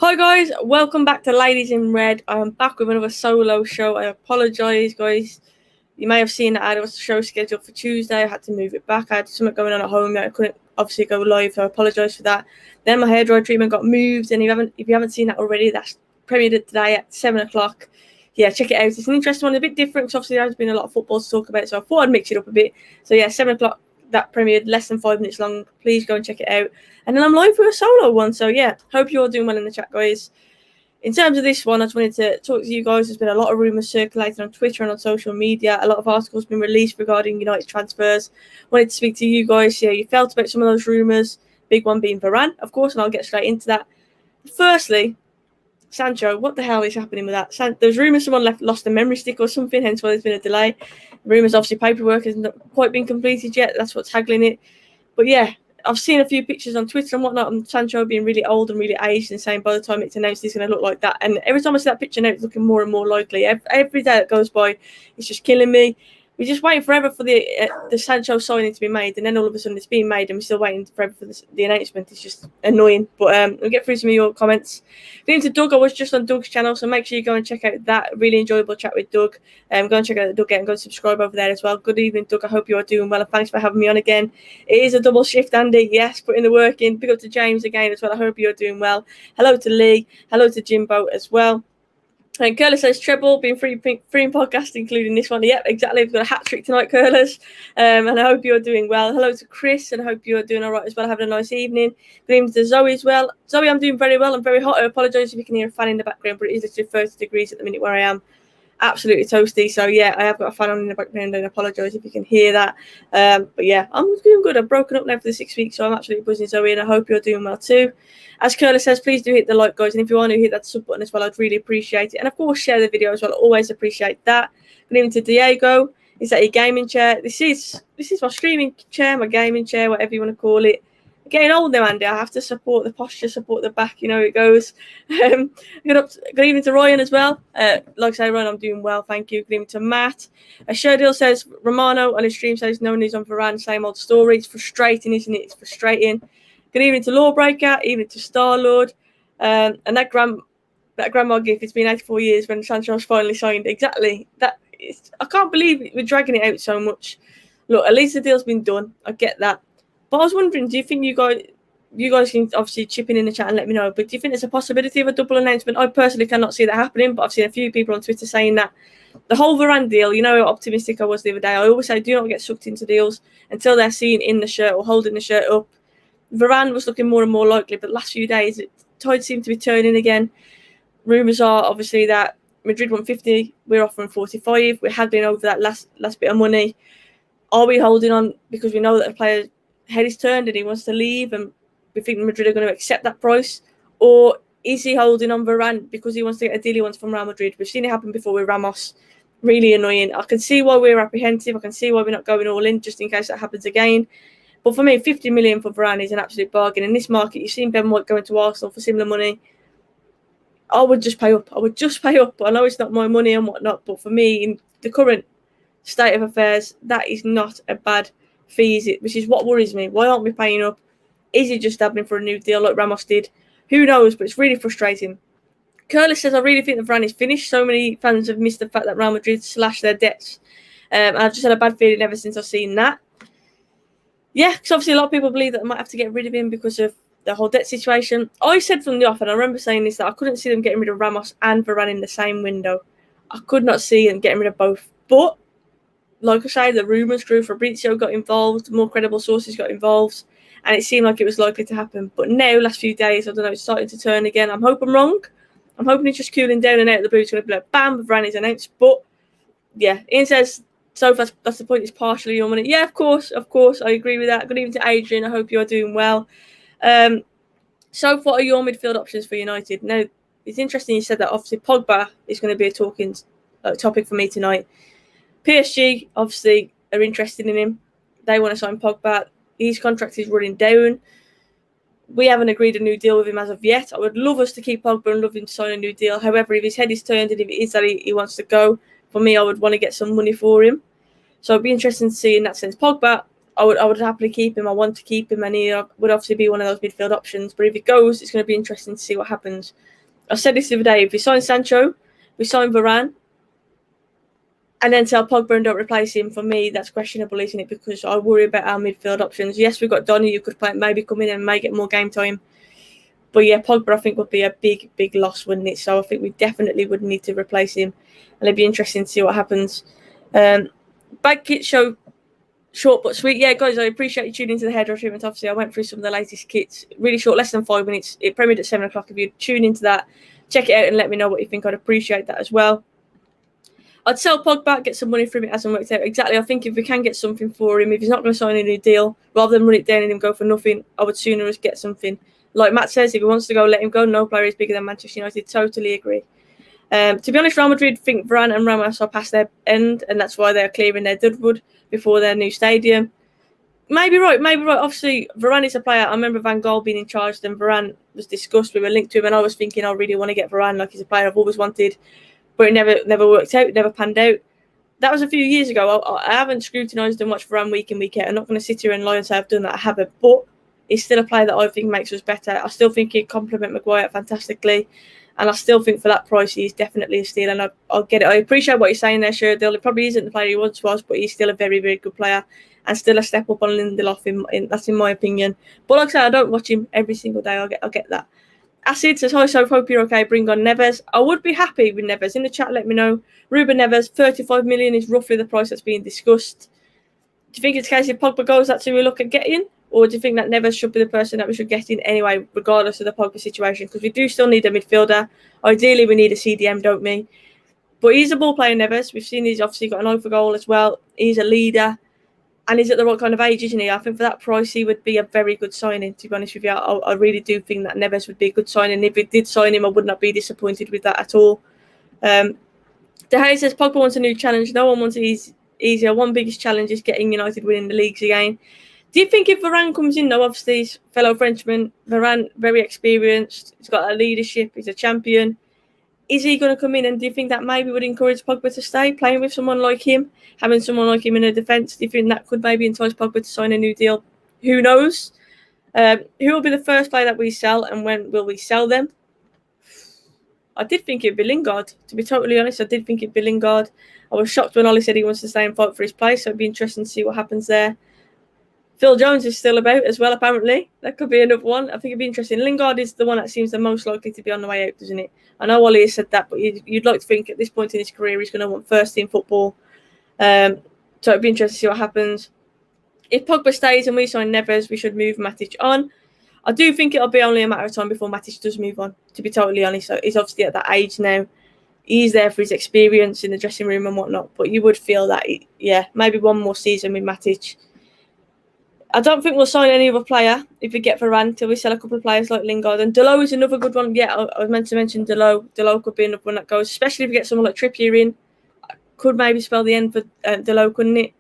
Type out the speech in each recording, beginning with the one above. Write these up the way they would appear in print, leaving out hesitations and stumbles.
Hi guys, welcome back to Ladies in Red. I am back with another solo show. I apologise, guys. You may have seen that I had a show scheduled for Tuesday. I had to move it back. I had something going on at home that I couldn't obviously go live, so I apologise for that. Then my hairdryer treatment got moved, and if you haven't seen that already, that's premiered today at 7 o'clock. Yeah, check it out. It's an interesting one, a bit different because obviously there's been a lot of football to talk about, so I thought I'd mix it up a bit. So yeah, 7 o'clock. That premiered less than 5 minutes long. Please go and check it out. And then I'm live for a solo one. So yeah, hope you're all doing well in the chat, guys. In terms of this one, I just wanted to talk to you guys. There's been a lot of rumours circulating on Twitter and on social media. A lot of articles been released regarding United transfers. Wanted to speak to you guys, see how you felt about some of those rumours. Big one being Varane, of course, and I'll get straight into that. Firstly, Sancho, what the hell is happening with that? There's rumours someone lost a memory stick or something, hence why there's been a delay. Rumours, obviously, paperwork hasn't quite been completed yet. That's what's haggling it. But yeah, I've seen a few pictures on Twitter and whatnot of Sancho being really old and really aged and saying by the time it's announced he's going to look like that. And every time I see that picture now, it's looking more and more likely. Every day that goes by, it's just killing me. We're just waiting forever for the Sancho signing to be made, and then all of a sudden it's being made, and we're still waiting forever for the announcement. It's just annoying. But we'll get through some of your comments. Going to Doug, I was just on Doug's channel, so make sure you go and check out that really enjoyable chat with Doug. Go and check out the Doug and go and subscribe over there as well. Good evening, Doug. I hope you are doing well, and thanks for having me on again. It is a double shift, Andy. Yes, putting the work in. Big up to James again as well. I hope you're doing well. Hello to Lee. Hello to Jimbo as well. And Curler says treble, being free in podcast, including this one. Yep, exactly. We've got a hat trick tonight, Curlers. And I hope you're doing well. Hello to Chris, and I hope you're doing all right as well. Having a nice evening. Good evening to Zoe as well. Zoe, I'm doing very well. I'm very hot. I apologise if you can hear a fan in the background, but it is literally 30 degrees at the minute where I am. Absolutely toasty. So yeah, I have got a fan on in the background, and I apologise if you can hear that. But yeah, I'm doing good. I've broken up now for the 6 weeks, so I'm absolutely buzzing, Zoe, and I hope you're doing well too. As Curler says, please do hit the like, guys, and if you want to hit that sub button as well, I'd really appreciate it. And of course, share the video as well. I always appreciate that. Good evening to Diego. Is that your gaming chair? This is my streaming chair, my gaming chair, whatever you want to call it. Getting old now, Andy. I have to support the posture, support the back. You know it goes. Good evening to Ryan as well. Like I say, Ryan, I'm doing well, thank you. Good evening to Matt. Sherdale says Romano on his stream says no news on Varane. Same old story. It's frustrating, isn't it? It's frustrating. Good evening to Lawbreaker. Evening to Starlord. And that grandma gift. It's been 84 years when Sancho's finally signed. Exactly. I can't believe we're dragging it out so much. Look, at least the deal's been done. I get that. But I was wondering, do you think you guys can obviously chip in the chat and let me know, but do you think there's a possibility of a double announcement? I personally cannot see that happening, but I've seen a few people on Twitter saying that the whole Varane deal, you know how optimistic I was the other day. I always say do not get sucked into deals until they're seen in the shirt or holding the shirt up. Varane was looking more and more likely, but the last few days, tide seemed to be turning again. Rumours are obviously that Madrid want 50, we're offering 45. We're haggling over that last bit of money. Are we holding on because we know that the player head is turned and he wants to leave and we think Madrid are going to accept that price? Or is he holding on Varane because he wants to get a deal he wants from Real Madrid? We've seen it happen before with Ramos. Really annoying. I can see why we're apprehensive. I can see why we're not going all in just in case that happens again. But for me, 50 million for Varane is an absolute bargain. In this market, you've seen Ben White going to Arsenal for similar money. I would just pay up. I know it's not my money and whatnot, but for me, in the current state of affairs, that is not a bad fee, is it? Which is what worries me. Why aren't we paying up? Is he just dabbling for a new deal like Ramos did? Who knows, but it's really frustrating. Curlis says, I really think that Varane is finished. So many fans have missed the fact that Real Madrid slashed their debts. I've just had a bad feeling ever since I've seen that. Yeah, because obviously a lot of people believe that they might have to get rid of him because of the whole debt situation. I said from the off, and I remember saying this, that I couldn't see them getting rid of Ramos and Varane in the same window. I could not see them getting rid of both. But, like I say, the rumours grew. Fabrizio got involved, more credible sources got involved, and it seemed like it was likely to happen. But now, last few days, I don't know, it's starting to turn again. I'm hoping I'm wrong. I'm hoping it's just cooling down and out of the blue. It's going to be like, bam, Varane is announced. But, yeah, Ian says, Soph, that's the point, it's partially your money. Yeah, of course, I agree with that. Good evening to Adrian. I hope you're doing well. Soph, what are your midfield options for United? Now, it's interesting you said that. Obviously, Pogbye is going to be a talking topic for me tonight. PSG, obviously, are interested in him. They want to sign Pogbye. His contract is running down. We haven't agreed a new deal with him as of yet. I would love us to keep Pogbye and love him to sign a new deal. However, if his head is turned and if it is that he wants to go, for me, I would want to get some money for him. So it'd be interesting to see in that sense. Pogbye, I would happily keep him. I want to keep him, and he would obviously be one of those midfield options. But if he goes, it's going to be interesting to see what happens. I said this the other day, if we sign Sancho, we sign Varane, and then tell Pogbye and don't replace him, for me, that's questionable, isn't it? Because I worry about our midfield options. Yes, we've got Donny, who could maybe come in and may get more game time. But yeah, Pogbye, I think, would be a big, big loss, wouldn't it? So I think we definitely would need to replace him. And it'd be interesting to see what happens. Bad kit show, short but sweet. Yeah, guys, I appreciate you tuning into the hairdryer treatment. Obviously, I went through some of the latest kits. Really short, less than 5 minutes. It premiered at 7 o'clock. If you tune into that, check it out and let me know what you think. I'd appreciate that as well. I'd sell Pogbye, get some money from it. Hasn't worked out exactly. I think if we can get something for him, if he's not going to sign a new deal, rather than run it down and him go for nothing, I would sooner us get something. Like Matt says, if he wants to go, let him go. No player is bigger than Manchester United. Totally agree. To be honest, Real Madrid think Varane and Ramos are past their end, and that's why they're clearing their deadwood before their new stadium. Maybe right. Obviously, Varane is a player. I remember Van Gaal being in charge, and Varane was discussed. We were linked to him, and I was thinking, I really want to get Varane. Like, he's a player I've always wanted. But it never worked out. It never panned out. That was a few years ago. I haven't scrutinised and watched Varane week in, week out. I'm not going to sit here and lie and say I've done that. I haven't. But he's still a player that I think makes us better. I still think he'd complement Maguire fantastically. And I still think for that price, he's definitely a steal. And I'll get it. I appreciate what you're saying there, Sherdill. He probably isn't the player he once was, but he's still a very, very good player. And still a step up on Lindelof, that's in my opinion. But like I said, I don't watch him every single day. I'll get that. Acid says, hi, Soph, hope you're okay. Bring on Neves. I would be happy with Neves. In the chat, let me know. Ruben Neves, 35 million is roughly the price that's being discussed. Do you think it's the case if Pogba goes, that's who we look at getting? Or do you think that Neves should be the person that we should get in anyway, regardless of the Pogba situation? Because we do still need a midfielder. Ideally, we need a CDM, don't we? But he's a ball player, Neves. We've seen he's obviously got an eye for goal as well. He's a leader. And he's at the right kind of age, isn't he? I think for that price, he would be a very good signing, to be honest with you. I really do think that Neves would be a good signing. If we did sign him, I would not be disappointed with that at all. De Gea says, Pogba wants a new challenge. No one wants it easier. One biggest challenge is getting United winning the leagues again. Do you think if Varane comes in, though, obviously he's fellow Frenchman, Varane, very experienced, he's got a leadership, he's a champion. Is he going to come in, and do you think that maybe would encourage Pogba to stay, playing with someone like him, having someone like him in a defence? Do you think that could maybe entice Pogba to sign a new deal? Who knows? Who will be the first player that we sell, and when will we sell them? I did think it'd be Lingard, to be totally honest. I did think it'd be Lingard. I was shocked when Ollie said he wants to stay and fight for his place, so it'd be interesting to see what happens there. Phil Jones is still about as well, apparently. That could be another one. I think it'd be interesting. Lingard is the one that seems the most likely to be on the way out, doesn't it? I know Ollie has said that, but you'd like to think at this point in his career he's going to want first team football. So it'd be interesting to see what happens. If Pogba stays and we sign Neves, we should move Matic on. I do think it'll be only a matter of time before Matic does move on, to be totally honest. So he's obviously at that age now. He's there for his experience in the dressing room and whatnot, but you would feel that, maybe one more season with Matic. I don't think we'll sign any other player if we get Varane till we sell a couple of players like Lingard. And Delot is another good one. Yeah, I was meant to mention Delot. Delot could be another one that goes, especially if we get someone like Trippier in. Could maybe spell the end for Delot, couldn't it?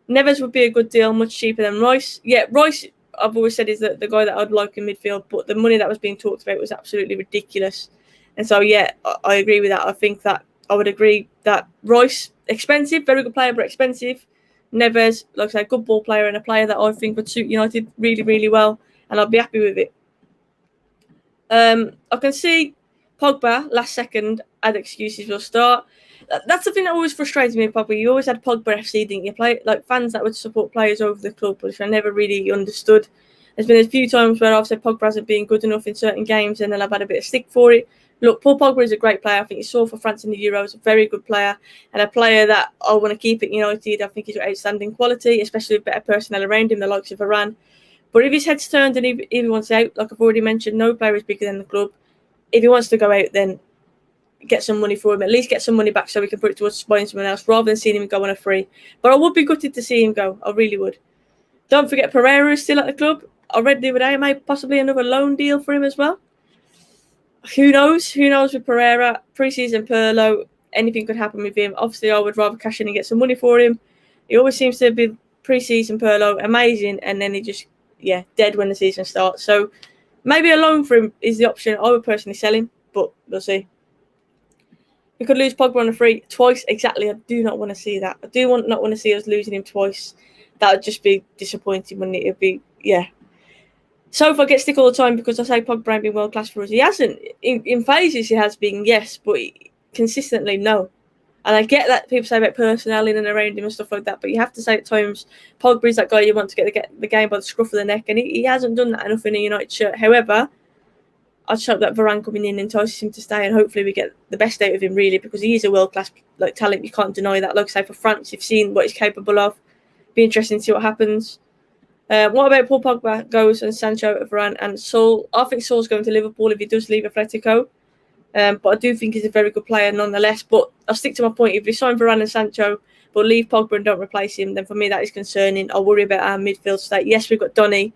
Neves would be a good deal, much cheaper than Rice. Yeah, Rice, I've always said, is the guy that I'd like in midfield, but the money that was being talked about was absolutely ridiculous. And so, yeah, I agree with that. I think that I would agree that Rice, expensive, very good player, but expensive. Neves, like I said, good ball player and a player that I think would suit United really, really well, and I'd be happy with it. I can see Pogba last second had excuses will start. That's the thing that always frustrated me with Pogba. You always had Pogba FC, didn't you? Like fans that would support players over the club, which I never really understood. There's been a few times where I've said Pogba hasn't been good enough in certain games, and then I've had a bit of stick for it. Look, Paul Pogba is a great player. I think he saw for France in the Euros, a very good player, and a player that I want to keep at United. I think he's got outstanding quality, especially with better personnel around him, the likes of Varane. But if his head's turned and if he wants out, like I've already mentioned, no player is bigger than the club. If he wants to go out, then get some money for him. At least get some money back so we can put it towards buying someone else rather than seeing him go on a free. But I would be gutted to see him go. I really would. Don't forget Pereira is still at the club. I read the other day, maybe possibly another loan deal for him as well. Who knows? Who knows with Pereira? Pre-season Pirlo, anything could happen with him. Obviously, I would rather cash in and get some money for him. He always seems to be pre-season Pirlo, amazing, and then he just, dead when the season starts. So maybe a loan for him is the option. I would personally sell him, but we'll see. We could lose Pogba on a free twice. Exactly. I do not want to see that. I do not want to see us losing him twice. that would just be disappointing, wouldn't it? It'd be, yeah. Soph gets stick all the time because I say Pogbye ain't been world class for us. He hasn't. In phases, he has been, yes, but consistently, no. And I get that people say about personnel in and around him and stuff like that, but you have to say at times, Pogba's that guy you want to get the game by the scruff of the neck, and he hasn't done that enough in a United shirt. However, I just hope that Varane coming in entices him to stay, and hopefully we get the best out of him, really, because he is a world-class talent. You can't deny that. Like I say, for France, you've seen what he's capable of. Be interesting to see what happens. What about Paul Pogbye goes and Sancho, Varane and Saul? I think Saul's going to Liverpool if he does leave Atletico. But I do think he's a very good player nonetheless. But I'll stick to my point. If we sign Varane and Sancho, but leave Pogba and don't replace him, then for me that is concerning. I'll worry about our midfield state. Yes, we've got Donny,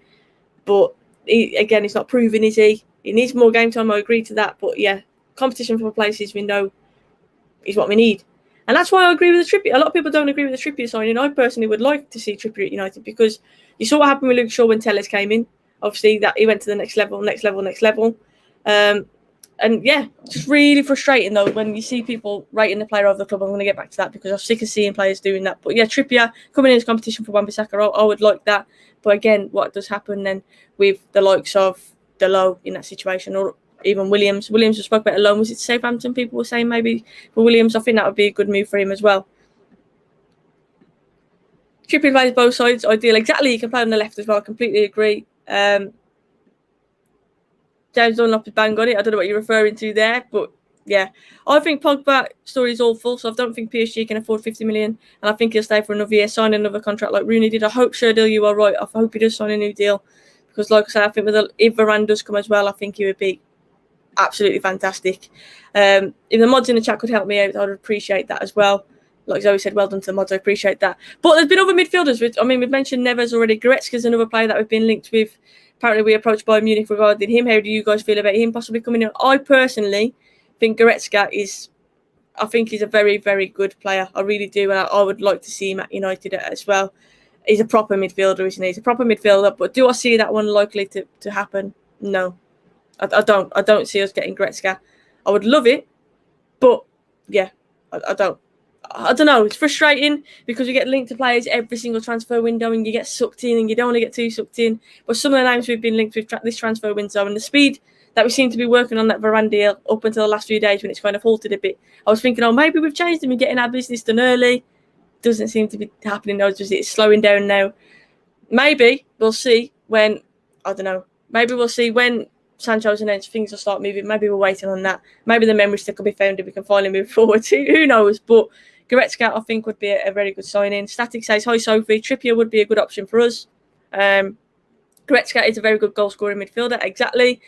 but he's not proven, is he? He needs more game time, I agree to that. But yeah, competition for places we know is what we need. And that's why I agree with the Trippier. A lot of people don't agree with the Trippier signing. I personally would like to see Trippier at United because you saw what happened with Luke Shaw when Tellez came in. Obviously, that he went to the next level. And yeah, just really frustrating though when you see people rating the player of the club. I'm going to get back to that because I'm sick of seeing players doing that. But yeah, Trippier coming in as competition for Wan-Bissaka, I would like that. But again, what does happen then with the likes of Delo in that situation, or even Williams? Williams was spoke about a loan. Was it Southampton? People were saying maybe for Williams. I think that would be a good move for him as well. Trippier plays both sides, ideal. Exactly, he can play on the left as well. I completely agree. James Dunlop is bang on it. I don't know what you're referring to there, but yeah. I think Pogba story is awful, so I don't think PSG can afford 50 million, and I think he'll stay for another year, sign another contract like Rooney did. I hope, Sherdil, you are right. I hope he does sign a new deal, because like I said, I think if Varane does come as well, I think he would be absolutely fantastic. If the mods in the chat could help me out, I would appreciate that as well. Like Zoe said, well done to the mods, I appreciate that. But there's been other midfielders. We've mentioned Neves already. Goretzka's another player that we've been linked with. Apparently, we approached Bayern Munich regarding him. How do you guys feel about him possibly coming in? I personally think Goretzka he's a very, very good player. I really do, and I would like to see him at United as well. He's a proper midfielder, isn't he? He's a proper midfielder, but do I see that one likely to happen? No, I don't. I don't see us getting Goretzka. I would love it, but yeah, I don't. I don't know. It's frustrating because we get linked to players every single transfer window, and you get sucked in, and you don't want to get too sucked in. But some of the names we've been linked with this transfer window, and the speed that we seem to be working on that Varane deal up until the last few days when it's kind of halted a bit. I was thinking, maybe we've changed and we're getting our business done early. Doesn't seem to be happening though. It's slowing down now. Maybe we'll see when, I don't know, maybe we'll see when Sancho's announced things will start moving. Maybe we're waiting on that. Maybe the memory stick will be found and we can finally move forward. Who knows? But Goretzka, I think, would be a very good signing. Static says, hi, Sophie. Trippier would be a good option for us. Goretzka is a very good goal-scoring midfielder. Exactly.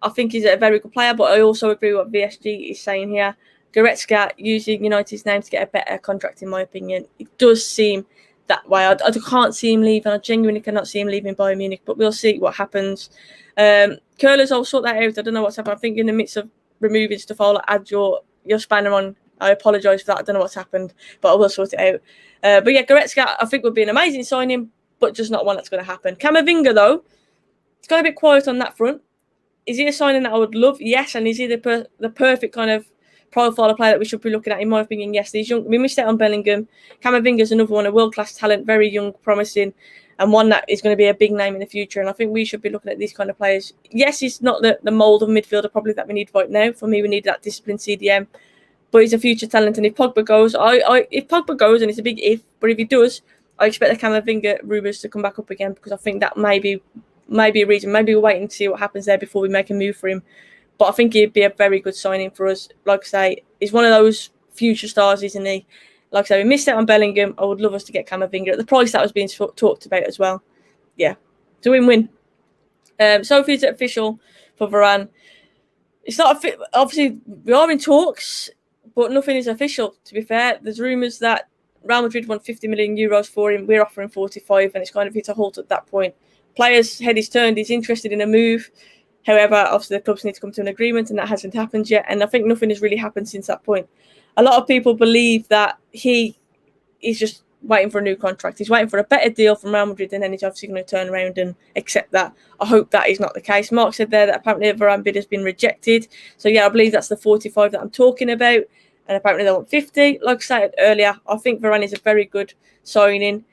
I think he's a very good player, but I also agree with what VSG is saying here. Goretzka using United's name to get a better contract, in my opinion. It does seem that way. I can't see him leaving. I genuinely cannot see him leaving Bayern Munich, but we'll see what happens. Curlers, I'll sort that out. I don't know what's happened. I think in the midst of removing stuff, I'll add your spanner on. I apologise for that. I don't know what's happened, but I will sort it out. But yeah, Goretzka, I think would be an amazing signing, but just not one that's going to happen. Camavinga, though, it's gone a bit quiet on that front. Is he a signing that I would love? Yes. And is he the perfect kind of profile of player that we should be looking at? In my opinion, yes. He's young. We missed out on Bellingham. Camavinga's another one, a world-class talent, very young, promising, and one that is going to be a big name in the future. And I think we should be looking at these kind of players. Yes, he's not the mould of midfielder probably that we need right now. For me, we need that disciplined CDM. But he's a future talent, and if Pogba goes, if Pogba goes, and it's a big if, but if he does, I expect the Camavinga rumours to come back up again, because I think that may be a reason. Maybe we're waiting to see what happens there before we make a move for him. But I think he'd be a very good signing for us. Like I say, he's one of those future stars, isn't he? Like I say, we missed out on Bellingham. I would love us to get Camavinga at the price that was being talked about as well. Yeah, it's a win-win. Sophie's official for Varane. It's not obviously we are in talks, but nothing is official, to be fair. There's rumours that Real Madrid want 50 million euros for him. We're offering 45, and it's kind of hit a halt at that point. Player's head is turned. He's interested in a move. However, obviously, the clubs need to come to an agreement, and that hasn't happened yet. And I think nothing has really happened since that point. A lot of people believe that he is just waiting for a new contract. He's waiting for a better deal from Real Madrid, and then he's obviously going to turn around and accept that. I hope that is not the case. Mark said there that apparently a Varane bid has been rejected. So, yeah, I believe that's the 45 that I'm talking about. And apparently they want 50. Like I said earlier, I think Varane is a very good signing.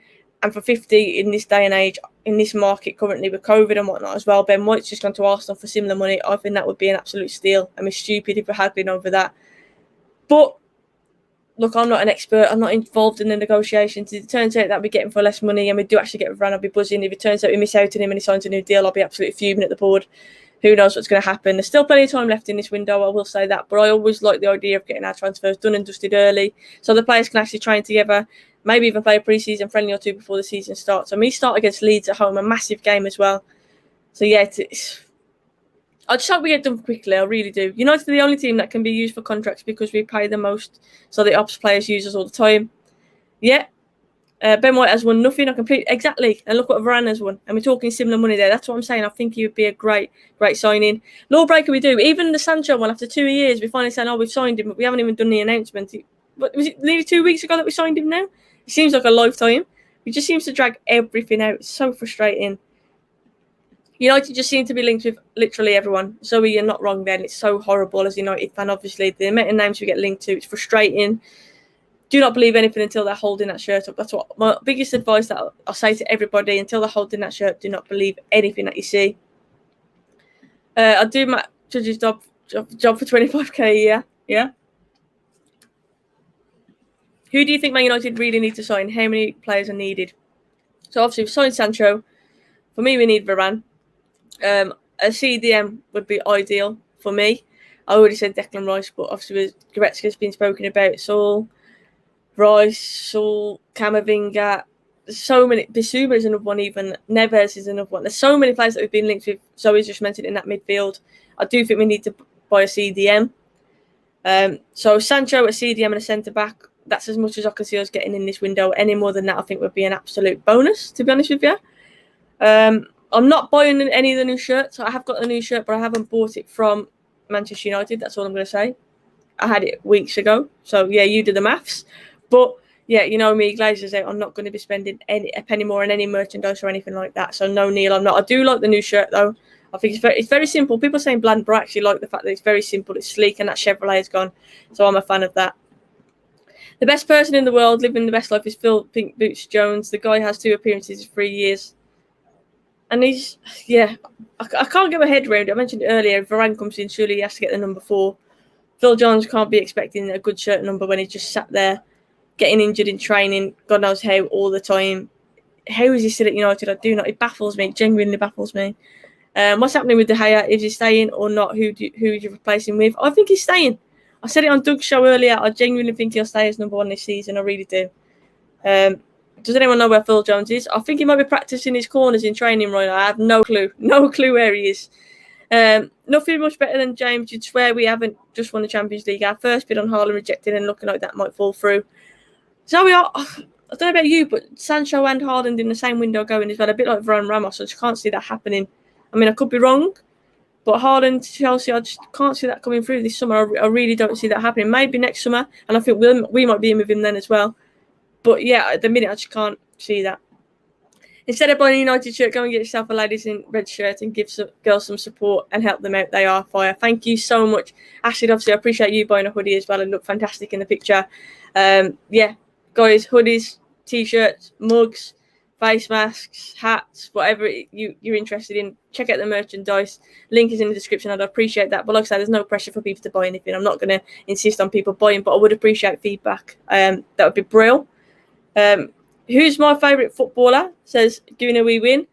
And for 50 in this day and age, in this market currently with COVID and whatnot as well, Ben White's just gone to Arsenal for similar money. I think that would be an absolute steal. I mean, stupid if we had been over that. But look, I'm not an expert. I'm not involved in the negotiations. If it turns out that we're getting for less money and we do actually get Varane, I'll be buzzing. If it turns out we miss out on him and he signs a new deal, I'll be absolutely fuming at the board. Who knows what's going to happen? There's still plenty of time left in this window, I will say that. But I always like the idea of getting our transfers done and dusted early so the players can actually train together, maybe even play a pre-season friendly or two before the season starts. And we start against Leeds at home, a massive game as well. So, yeah, I just hope we get done quickly. I really do. United are the only team that can be used for contracts because we pay the most, so the ops players use us all the time. Yeah. Ben White has won nothing. Exactly. And look what Varane has won. And we're talking similar money there. That's what I'm saying. I think he would be a great signing. Lawbreaker we do. Even the Sancho one, after 2 years, we finally saying, we've signed him, but we haven't even done the announcement. Was it nearly 2 weeks ago that we signed him now? It seems like a lifetime. He just seems to drag everything out. It's so frustrating. United just seem to be linked with literally everyone. Zoe, you're not wrong then. It's so horrible as a United fan, obviously. The amount of names we get linked to, it's frustrating. Do not believe anything until they're holding that shirt up. That's what my biggest advice that I'll say to everybody. Until they're holding that shirt, do not believe anything that you see. I'll do Matt Judge's job for 25k a year. Yeah. Who do you think Man United really need to sign? How many players are needed? So obviously we've signed Sancho. For me, we need Varane. A CDM would be ideal for me. I already said Declan Rice, but obviously Goretzka's been spoken about. Saul, Rice, Saul, Camavinga. There's so many. Bissouma is another one even. Neves is another one. There's so many players that we've been linked with. Zoe's just mentioned in that midfield. I do think we need to buy a CDM. So Sancho, a CDM and a centre-back. That's as much as I can see us getting in this window. Any more than that, I think would be an absolute bonus, to be honest with you. I'm not buying any of the new shirts. I have got a new shirt, but I haven't bought it from Manchester United. That's all I'm going to say. I had it weeks ago. So, yeah, you do the maths. But, yeah, you know me, Glazers out. I'm not going to be spending a penny more on any merchandise or anything like that. So, no, Neil, I'm not. I do like the new shirt, though. I think it's very simple. People saying bland, but I actually like the fact that it's very simple. It's sleek, and that Chevrolet is gone. So, I'm a fan of that. The best person in the world living the best life is Phil Pink Boots Jones. The guy has 2 appearances in 3 years. And he's, yeah, I can't get my head around it. I mentioned it earlier. If Varane comes in, surely he has to get the number 4. Phil Jones can't be expecting a good shirt number when he just sat there getting injured in training, God knows how, all the time. How is he still at United? I do not. It baffles me. It genuinely baffles me. What's happening with De Gea? Is he staying or not? Who is you replacing with? I think he's staying. I said it on Doug's show earlier. I genuinely think he'll stay as number 1 this season. I really do. Does anyone know where Phil Jones is? I think he might be practicing his corners in training right now. I have no clue. No clue where he is. Nothing much better than James. You'd swear we haven't just won the Champions League. Our first bid on Haaland rejected and looking like that might fall through. So I don't know about you, but Sancho and Haaland in the same window going as well. A bit like Varane Ramos. I just can't see that happening. I mean, I could be wrong, but Haaland, Chelsea, I just can't see that coming through this summer. I really don't see that happening. Maybe next summer, and I think we might be in with him then as well. But yeah, at the minute, I just can't see that. Instead of buying a United shirt, go and get yourself a ladies in red shirt and give some girls some support and help them out. They are fire. Thank you so much. Ashley, obviously, I appreciate you buying a hoodie as well and look fantastic in the picture. Yeah, guys, hoodies, T-shirts, mugs, face masks, hats, whatever you're interested in, check out the merchandise. Link is in the description. I'd appreciate that. But like I said, there's no pressure for people to buy anything. I'm not going to insist on people buying, but I would appreciate feedback. That would be brilliant. Who's my favourite footballer? Says, giving a wee win.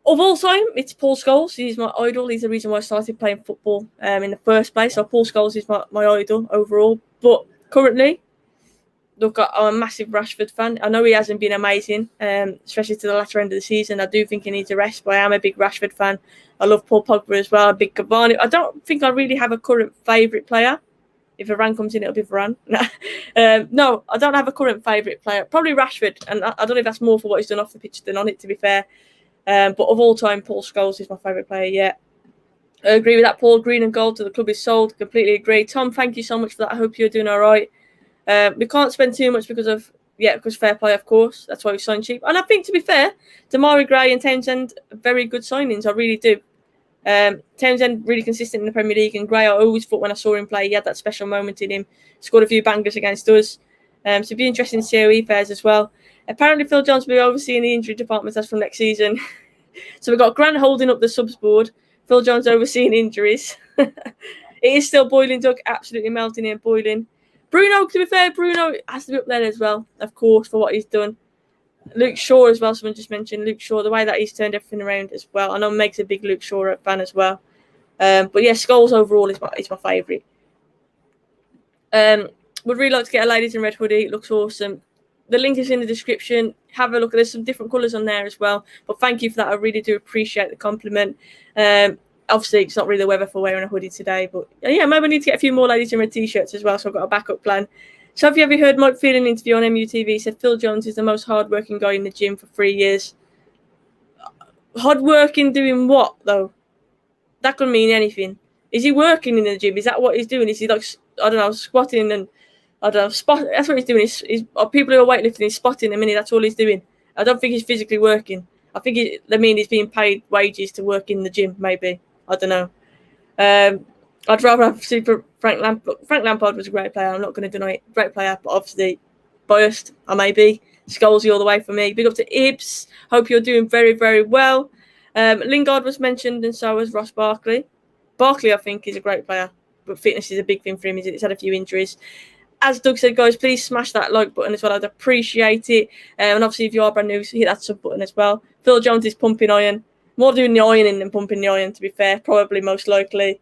Of all time, it's Paul Scholes. He's my idol. He's the reason why I started playing football in the first place. So Paul Scholes is my idol overall. But currently, look, I'm a massive Rashford fan. I know he hasn't been amazing, especially to the latter end of the season. I do think he needs a rest, but I am a big Rashford fan. I love Paul Pogbye as well, a big Cavani. I don't think I really have a current favourite player. If Varane comes in, it'll be Varane. No, I don't have a current favourite player. Probably Rashford. And I don't know if that's more for what he's done off the pitch than on it, to be fair. But of all time, Paul Scholes is my favourite player, yeah. I agree with that, Paul. Green and gold to the club is sold. Completely agree. Tom, thank you so much for that. I hope you're doing all right. We can't spend too much because fair play, of course. That's why we signed cheap. And I think, to be fair, Damari Gray and Townsend, very good signings. I really do. Townsend really consistent in the Premier League, and Gray, I always thought when I saw him play, he had that special moment in him. Scored a few bangers against us. So it'd be interesting to see how he fares as well. Apparently, Phil Jones will be overseeing the injury department as from next season. So we've got Grant holding up the subs board, Phil Jones overseeing injuries. It is still boiling, Doug, absolutely melting and boiling. Bruno, to be fair, Bruno has to be up there as well, of course, for what he's done. Luke Shaw as well, someone just mentioned Luke Shaw, the way that he's turned everything around as well. I know Meg's a big Luke Shaw fan as well. But yeah, Scholes overall is my favourite. Would really like to get a Ladies in Red hoodie. It looks awesome. The link is in the description. Have a look. There's some different colours on there as well. But thank you for that. I really do appreciate the compliment. Obviously, it's not really the weather for wearing a hoodie today. But yeah, maybe I need to get a few more Ladies in Red t-shirts as well. So I've got a backup plan. So have you ever heard Mike Field in an interview on MUTV? He said Phil Jones is the most hard-working guy in the gym for 3 years. Hard-working doing what, though? That could mean anything. Is he working in the gym? Is that what he's doing? Is he like, I don't know, squatting and I don't know, spot? That's what he's doing. He's people who are weightlifting, he's spotting. I mean, that's all he's doing. I don't think he's physically working. I think he's being paid wages to work in the gym. Maybe, I don't know. I'd rather have Super Frank Lampard. Frank Lampard was a great player. I'm not going to deny it. Great player, but obviously biased. I may be. Scholesy all the way for me. Big up to Ibs. Hope you're doing very, very well. Lingard was mentioned, and so was Ross Barkley. Barkley, I think, is a great player, but fitness is a big thing for him. He's had a few injuries. As Doug said, guys, please smash that like button as well. I'd appreciate it. And obviously, if you are brand new, hit that sub button as well. Phil Jones is pumping iron. More doing the ironing than pumping the iron, to be fair. Probably, most likely.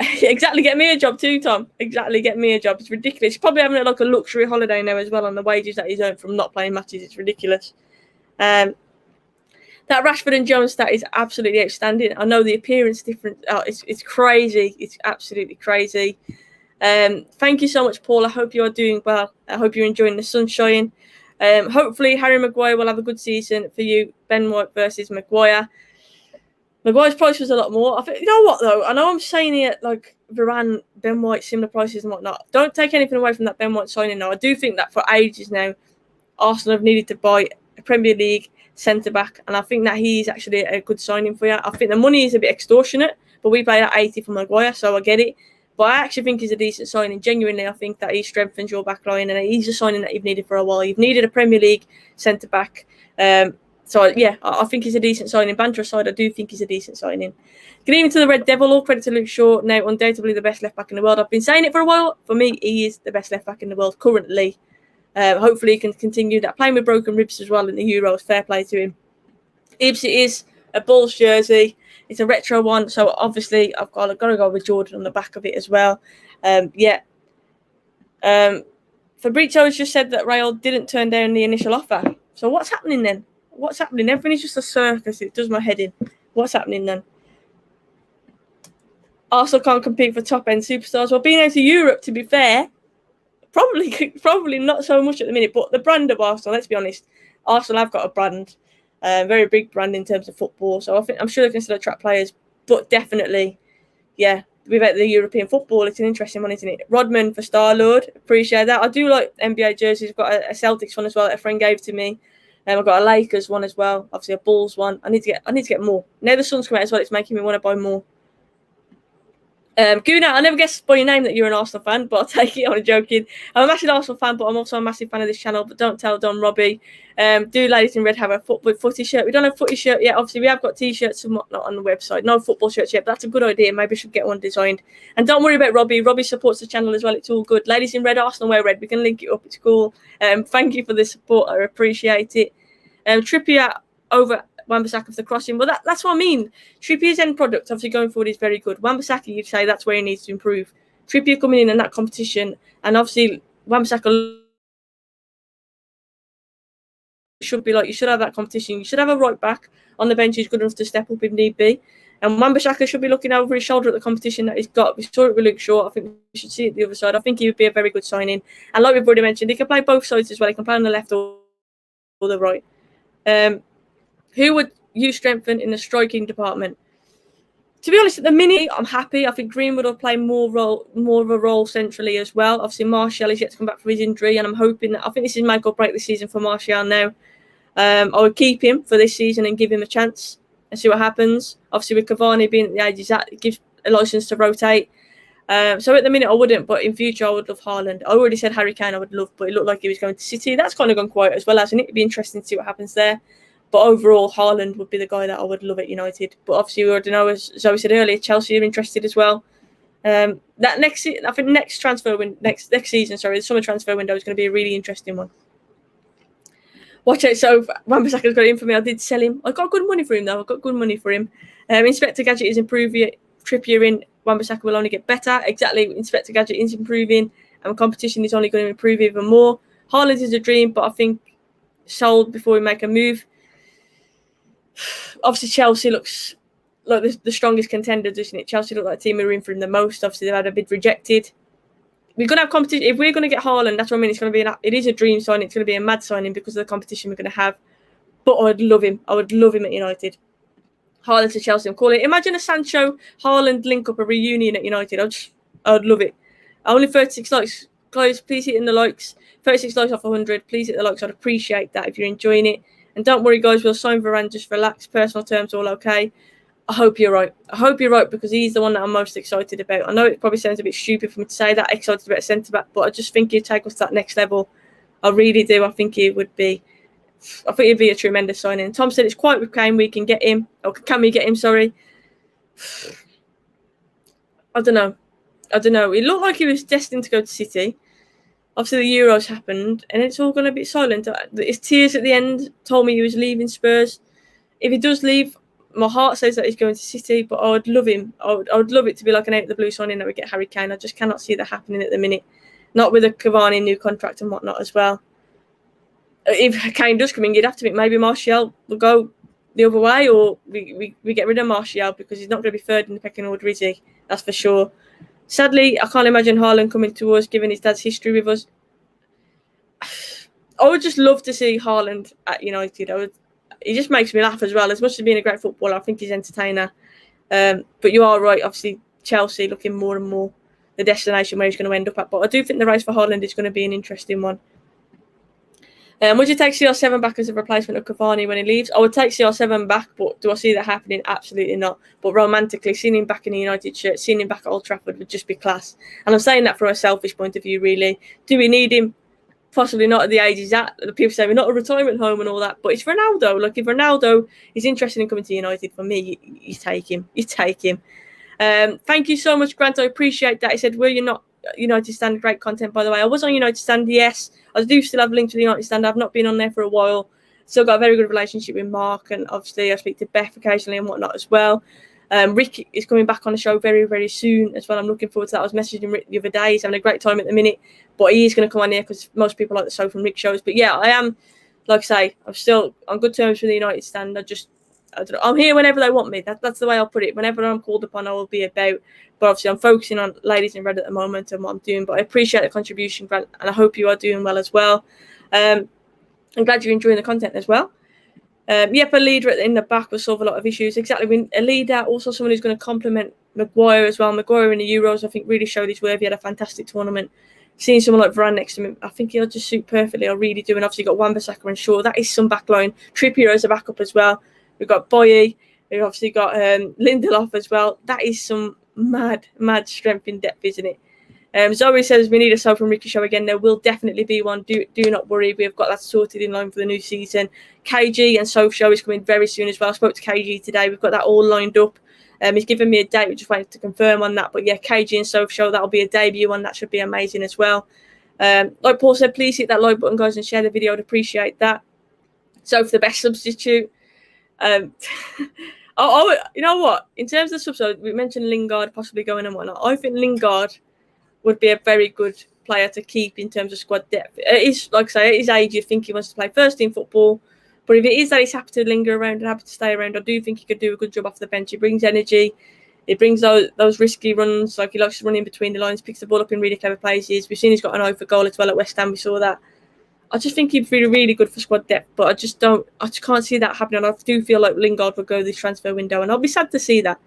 Exactly. Get me a job too, Tom. Exactly. Get me a job. It's ridiculous. He's probably having like a luxury holiday now as well on the wages that he's earned from not playing matches. It's ridiculous. That Rashford and Jones stat is absolutely outstanding. I know the appearance difference. Oh, it's crazy. It's absolutely crazy. Thank you so much, Paul. I hope you are doing well. I hope you're enjoying the sunshine. Hopefully, Harry Maguire will have a good season for you. Ben White versus Maguire. Maguire's price was a lot more. I think, you know what, though? I know I'm saying it like Varane, Ben White, similar prices and whatnot. Don't take anything away from that Ben White signing, though. I do think that for ages now, Arsenal have needed to buy a Premier League centre-back, and I think that he's actually a good signing for you. I think the money is a bit extortionate, but we paid at 80 for Maguire, so I get it. But I actually think he's a decent signing. Genuinely, I think that he strengthens your back line, and he's a signing that you've needed for a while. You've needed a Premier League centre-back. So, yeah, I think he's a decent signing. Banter aside, I do think he's a decent signing. Good evening to the Red Devil. All credit to Luke Shaw. Now, undoubtedly the best left-back in the world. I've been saying it for a while. For me, he is the best left-back in the world currently. Hopefully, he can continue that. Playing with broken ribs as well in the Euros. Fair play to him. Ibs, it is a Bulls jersey. It's a retro one. So, obviously, I've got to go with Jordan on the back of it as well. Fabrizio has just said that Real didn't turn down the initial offer. So, what's happening then? What's happening? Everything is just a circus. It does my head in. What's happening then? Arsenal can't compete for top-end superstars. Well, being out of Europe, to be fair, probably not so much at the minute. But the brand of Arsenal, let's be honest, Arsenal have got a brand, very big brand in terms of football. So I'm sure they can still attract players. But definitely, yeah, without the European football, it's an interesting one, isn't it? Rodman for Star-Lord, appreciate that. I do like NBA jerseys. I've got a Celtics one as well that a friend gave to me. I've got a Lakers one as well. Obviously a Bulls one. I need to get more. Now the sun's come out as well. It's making me want to buy more. Guna, I never guessed by your name that you're an Arsenal fan, but I'll take it. I'm joking. I'm a massive Arsenal fan, but I'm also a massive fan of this channel. But don't tell Don Robbie. Do Ladies in Red have a footy shirt? We don't have a footy shirt yet. Obviously, we have got t-shirts and whatnot on the website. No football shirts yet, but that's a good idea. Maybe I should get one designed. And don't worry about Robbie. Robbie supports the channel as well. It's all good. Ladies in Red, Arsenal wear red. We can link it up. It's cool. Thank you for the support. I appreciate it. Trippier over Wan-Bissaka for the crossing. Well, that's what I mean. Trippier's end product, obviously going forward, is very good. Wan-Bissaka, you'd say that's where he needs to improve. Trippier coming in that competition, and obviously Wan-Bissaka should be like, you should have that competition. You should have a right back on the bench who's good enough to step up if need be. And Wan-Bissaka should be looking over his shoulder at the competition that he's got. We saw it with Luke Shaw. I think we should see it the other side. I think he would be a very good signing. And like we've already mentioned, he can play both sides as well. He can play on the left or the right. Who would you strengthen in the striking department? To be honest, at the minute, I'm happy. I think Greenwood will play more of a role centrally as well. Obviously, Martial is yet to come back from his injury, and I'm hoping that I think this is make or break this season for Martial now. I would keep him for this season and give him a chance and see what happens. Obviously, with Cavani being at the age he's at, it gives a license to rotate. So at the minute I wouldn't, but in future I would love Haaland. I already said Harry Kane I would love, but it looked like he was going to City. That's kind of gone quiet as well, hasn't it? It'd be interesting to see what happens there. But overall, Haaland would be the guy that I would love at United. But obviously, we already know, as Zoe said earlier, Chelsea are interested as well. I think next season, the summer transfer window is going to be a really interesting one. Watch out, so Wan-Bissaka's got it in for me. I did sell him. I got good money for him, though. Inspector Gadget is improving. Trippier in, Wan-Bissaka will only get better. Exactly, Inspector Gadget is improving, and competition is only going to improve even more. Haaland is a dream, but I think sold before we make a move. Obviously, Chelsea looks like the strongest contender, doesn't it? Chelsea look like the team who are in for him the most. Obviously, they've had a bid rejected. We're going to have competition. If we're going to get Haaland, that's what I mean. It's going to be it is a dream signing. It's going to be a mad signing because of the competition we're going to have. But I'd love him. I would love him at United. Haaland to Chelsea, I'm calling it. Imagine a Sancho Haaland link up, a reunion at United. I'd love it. Only 36 likes, guys. Please hit in the likes. 36 likes off 100. Please hit the likes. I'd appreciate that if you're enjoying it. And don't worry, guys. We'll sign Varane. Just relax. Personal terms, all okay. I hope you're right. I hope you're right because he's the one that I'm most excited about. I know it probably sounds a bit stupid for me to say that, excited about centre back, but I just think he'd take us to that next level. I really do. I think he'd be a tremendous signing. Tom said it's quiet with Kane. We can get him. Or can we get him? Sorry. I don't know. It looked like he was destined to go to City. Obviously, the Euros happened, and it's all going to be silent. His tears at the end told me he was leaving Spurs. If he does leave, my heart says that he's going to City, but I would love him. I would love it to be like an out of the blue signing that we get Harry Kane. I just cannot see that happening at the minute. Not with a Cavani new contract and whatnot as well. If Kane does come in, you'd have to think maybe Martial will go the other way, or we get rid of Martial because he's not going to be third in the pecking order, is he? That's for sure. Sadly, I can't imagine Haaland coming to us, given his dad's history with us. I would just love to see Haaland at United. He just makes me laugh as well. As much as being a great footballer, I think he's an entertainer. But you are right. Obviously, Chelsea looking more and more the destination where he's going to end up at. But I do think the race for Haaland is going to be an interesting one. Would you take CR7 back as a replacement of Cavani when he leaves? I would take CR7 back, but do I see that happening? Absolutely not. But romantically, seeing him back in the United shirt, seeing him back at Old Trafford would just be class. And I'm saying that from a selfish point of view, really. Do we need him? Possibly not at the age he's at. The people say we're not a retirement home and all that, but it's Ronaldo. Like, if Ronaldo is interested in coming to United, for me, you take him. Thank you so much, Grant. I appreciate that. He said, "Were you not United Stand?" Great content, by the way. I was on United Stand, yes. I do still have links to the United Stand. I've not been on there for a while. Still got a very good relationship with Mark, and obviously I speak to Beth occasionally and whatnot as well. Rick is coming back on the show very, very soon as well. I'm looking forward to that. I was messaging Rick the other day. He's having a great time at the minute, but he is going to come on here because most people like the Soph and Rick shows. But yeah, I am, like I say, I'm still on good terms with the United Stand. I don't know, I'm here whenever they want me. That's the way I'll put it. Whenever I'm called upon, I will be about. But obviously, I'm focusing on Ladies in Red at the moment and what I'm doing. But I appreciate the contribution, Grant, and I hope you are doing well as well. I'm glad you're enjoying the content as well. A leader in the back will solve a lot of issues. Exactly. A leader, also someone who's going to complement Maguire as well. Maguire in the Euros, I think, really showed his worth. He had a fantastic tournament. Seeing someone like Varane next to him, I think he'll just suit perfectly. I really do. And obviously, you've got Wan-Bissaka and Shaw. That is some backline. Trippier as a backup as well. We've got Pogbye. We've obviously got Lindelof as well. That is some mad strength in depth, isn't it? Zoe says we need a Soph and Ricky show again. There will definitely be one. Do not worry. We've got that sorted in line for the new season. KG and Soph show is coming very soon as well. I spoke to KG today. We've got that all lined up. He's given me a date. We're just waiting to confirm on that. But yeah, KG and Soph show, that'll be a debut one. That should be amazing as well. Like Paul said, please hit that like button, guys, and share the video. I'd appreciate that. Soph, the best substitute. You know what? In terms of substitute, we mentioned Lingard possibly going and whatnot. I think Lingard would be a very good player to keep in terms of squad depth. It is, like I say, at his age, you think he wants to play first team football. But if it is that he's happy to linger around and happy to stay around, I do think he could do a good job off the bench. He brings energy. He brings those risky runs. Like, he likes to run in between the lines, picks the ball up in really clever places. We've seen he's got an eye for goal as well at West Ham. We saw that. I just think he'd be really good for squad depth, but I just can't see that happening. I do feel like Lingard will go this transfer window, and I'll be sad to see that.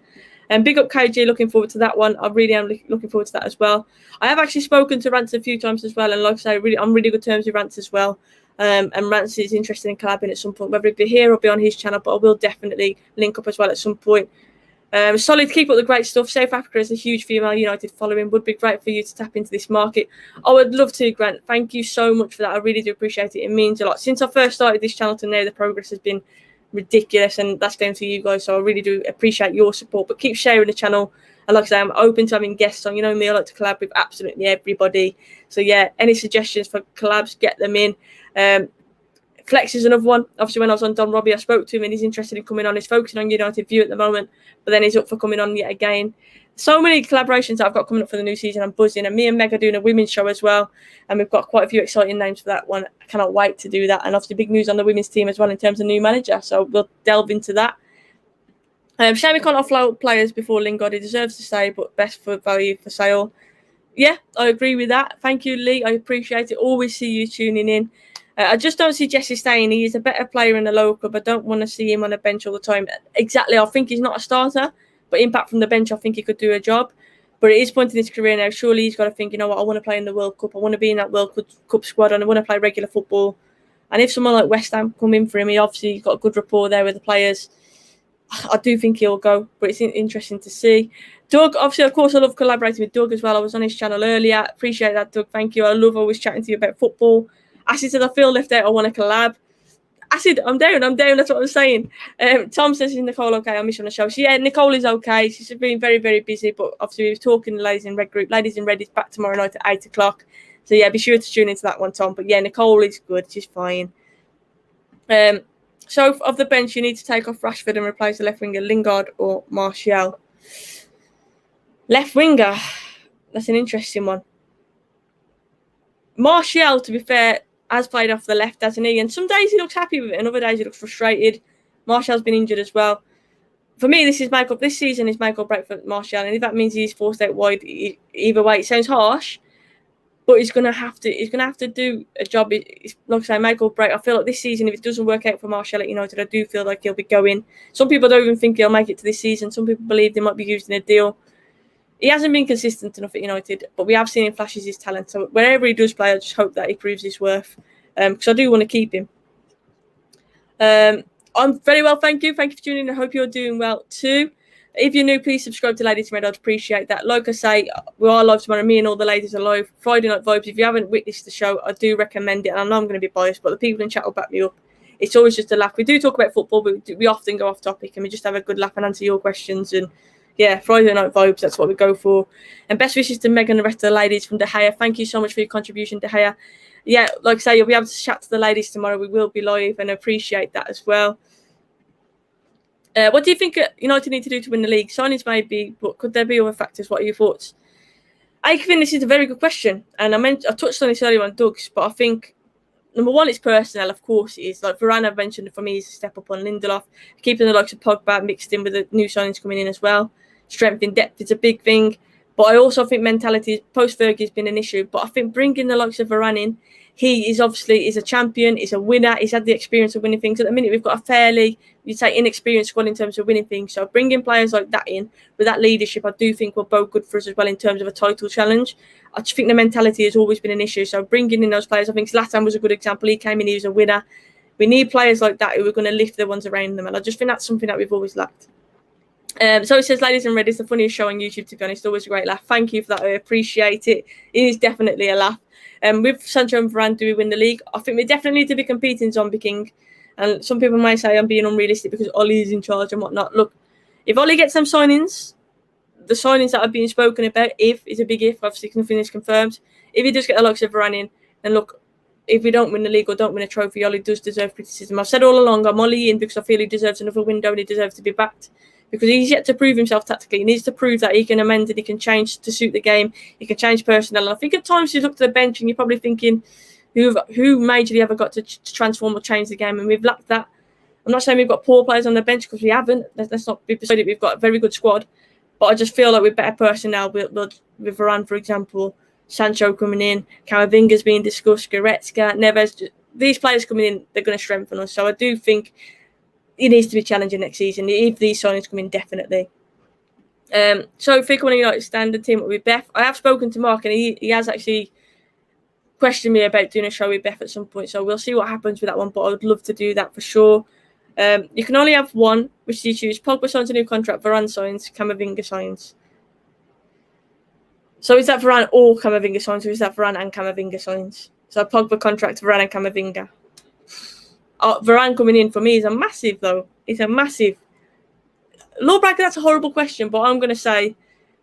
And big up KG, looking forward to that one. I really am looking forward to that as well. I have actually spoken to Rance a few times as well, and like I say, I'm really good terms with Rance as well. And Rance is interested in collabing at some point, whether it be here or be on his channel, but I will definitely link up as well at some point. Solid, keep up the great stuff. South Africa has a huge female United following. Would be great for you to tap into this market. I would love to, Grant. Thank you so much for that. I really do appreciate it. It means a lot. Since I first started this channel to now, the progress has been ridiculous, and that's down to you guys. So I really do appreciate your support. But keep sharing the channel. And like I say, I'm open to having guests on. You know me, I like to collab with absolutely everybody. So yeah, any suggestions for collabs, get them in. Flex is another one. Obviously, when I was on Don Robbie, I spoke to him and he's interested in coming on. He's focusing on United View at the moment, but then he's up for coming on yet again. So many collaborations that I've got coming up for the new season. I'm buzzing. And me and Meg are doing a women's show as well. And we've got quite a few exciting names for that one. I cannot wait to do that. And obviously, big news on the women's team as well in terms of new manager. So we'll delve into that. Shame we can't offload players before Lingard. He deserves to stay, but best for value for sale. Yeah, I agree with that. Thank you, Lee. I appreciate it. Always see you tuning in. I just don't see Jesse staying. He is a better player in the lower club. I don't want to see him on the bench all the time. Exactly. I think he's not a starter, but impact from the bench, I think he could do a job. But it is point in his career now. Surely he's got to think, you know what, I want to play in the World Cup. I want to be in that World Cup squad and I want to play regular football. And if someone like West Ham come in for him, he obviously got a good rapport there with the players. I do think he'll go, but it's interesting to see. Doug, obviously, of course, I love collaborating with Doug as well. I was on his channel earlier. Appreciate that, Doug. Thank you. I love always chatting to you about football. Acid said, I feel left out. I want to collab. Acid, I'm down. That's what I'm saying. Tom says, is Nicole okay? I'll miss you on the show. So, yeah, Nicole is okay. She's been very, very busy. But obviously, we were talking to the Ladies in Red group. Ladies in Red is back tomorrow night at 8 o'clock. So, yeah, be sure to tune into that one, Tom. But, yeah, Nicole is good. She's fine. So, of the bench, you need to take off Rashford and replace the left winger, Lingard or Martial. Left winger. That's an interesting one. Martial, to be fair, has played off the left, hasn't he? And some days he looks happy with it, and other days he looks frustrated. Martial's been injured as well. For me, this season is make or break for Martial, and if that means he's forced out wide, either way, it sounds harsh, but he's gonna have to do a job. It's like I say, make or break. I feel like this season, if it doesn't work out for Martial at United, I do feel like he'll be going. Some people don't even think he'll make it to this season. Some people believe they might be used in a deal. He hasn't been consistent enough at United, but we have seen him flashes his talent. So wherever he does play, I just hope that he proves his worth, because I do want to keep him. I'm very well, thank you. Thank you for tuning in. I hope you're doing well too. If you're new, please subscribe to Ladies in Red. I'd appreciate that. Like I say, we are live tomorrow. Me and all the ladies are live. Friday Night Vibes. If you haven't witnessed the show, I do recommend it. And I know I'm going to be biased, but the people in chat will back me up. It's always just a laugh. We do talk about football, but we often go off topic and we just have a good laugh and answer your questions. And yeah, Friday Night Vibes, that's what we go for. And best wishes to Meg and the rest of the ladies from De Gea. Thank you so much for your contribution, De Gea. Yeah, like I say, you'll be able to chat to the ladies tomorrow. We will be live and appreciate that as well. What do you think United need to do to win the league? Signings maybe, but could there be other factors? What are your thoughts? I think this is a very good question. And I touched on this earlier on Doug's, but I think, number one, it's personnel, of course it is. Like Varane, I've mentioned, for me, is a step up on Lindelof. Keeping the likes of Pogbye mixed in with the new signings coming in as well. Strength in depth is a big thing. But I also think mentality, post-Fergie, has been an issue. But I think bringing the likes of Varane in, he is obviously a champion, he's a winner, he's had the experience of winning things. At the minute, we've got a fairly, you'd say, inexperienced squad in terms of winning things. So bringing players like that in, with that leadership, I do think will bode good for us as well in terms of a title challenge. I just think the mentality has always been an issue. So bringing in those players, I think Zlatan was a good example. He came in, he was a winner. We need players like that who are going to lift the ones around them. And I just think that's something that we've always lacked. So it says, Ladies in Red, it's the funniest show on YouTube, to be honest. Always a great laugh. Thank you for that. I appreciate it. It is definitely a laugh. With Sancho and Varane, do we win the league? I think we definitely need to be competing Zombie King. And some people might say I'm being unrealistic because Ollie is in charge and whatnot. Look, if Ollie gets some signings, the signings that are being spoken about, if is a big if, obviously nothing is confirmed. If he does get the likes of Varane in, then look, if we don't win the league or don't win a trophy, Ollie does deserve criticism. I've said all along, I'm Ollie in because I feel he deserves another window and he deserves to be backed. Because he's yet to prove himself tactically. He needs to prove that he can amend and he can change to suit the game. He can change personnel. And I think at times you look to the bench and you're probably thinking, who majorly ever got to transform or change the game? And we've lacked that. I'm not saying we've got poor players on the bench because we haven't. Let's not be persuaded. We've got a very good squad. But I just feel like with better personnel, with Varane, for example, Sancho coming in, Camavinga's being discussed, Goretzka, Neves, these players coming in, they're going to strengthen us. So I do think he needs to be challenging next season if these signings come in, definitely. So if we come in United standard team up with Beth, I have spoken to Mark and he has actually questioned me about doing a show with Beth at some point. So we'll see what happens with that one. But I would love to do that for sure. You can only have one. Which do you choose? Pogba signs a new contract. Varane signs. Camavinga signs. So is that Varane or Camavinga signs, or is that Varane and Camavinga signs? So Pogba contract, Varane and Camavinga. Varane coming in for me is a massive, though. It's a massive. Lawbreaker, that's a horrible question, but I'm going to say